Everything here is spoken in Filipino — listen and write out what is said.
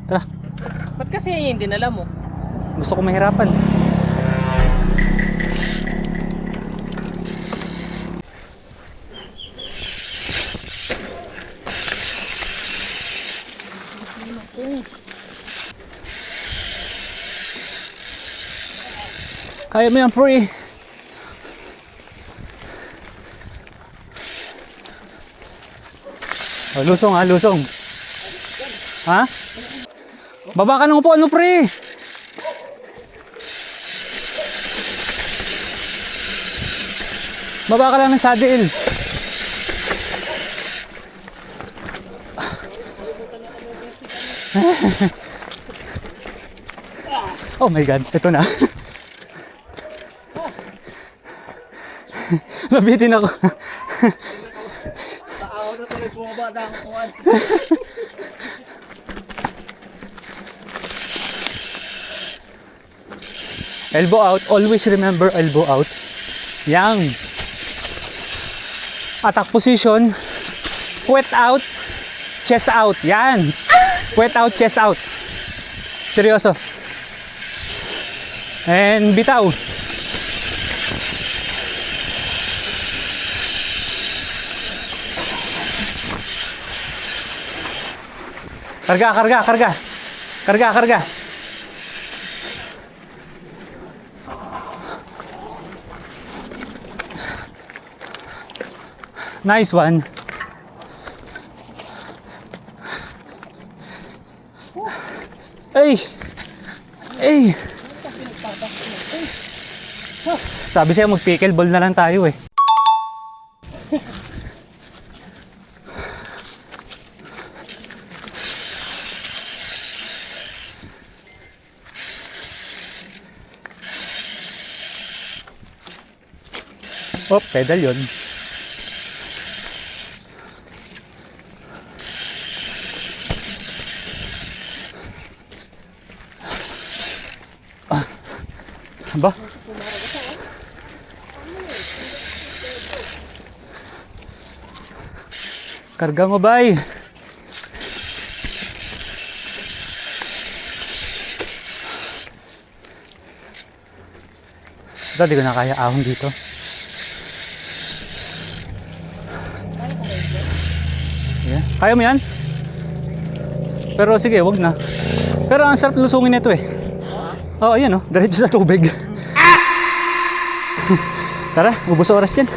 Tara. Ba't kasi yun dinala mo? Gusto ko mahirapan. Kaya mo yan, pre. Oh, lusong ha, lusong. Ha? Baba ka ng upuan mo, pre. Baba ka lang ng saddle. Oh my God, ito na. Nabitin ako. Taaw na tuloy bumaba na ang kuwan. Elbow out. Always remember elbow out. Yang. Attack position. Puwet out. Chest out. Yan. Puwet out, chest out. Seryoso. And bitaw. Karga, karga, karga. Karga, karga. Nice one. Ay! Ay! Sabi siya mag-pickleball na lang tayo eh. Oh, pedal yun. Ba? Karga mo, bay. Ito, di ko na kaya ahon dito. Yeah. Kaya mo yan? Pero sige, wag na. Pero ang sarap lusungin nito eh. Oo, ayan o. Diretso sa tubig. Tara, ubos oras dyan.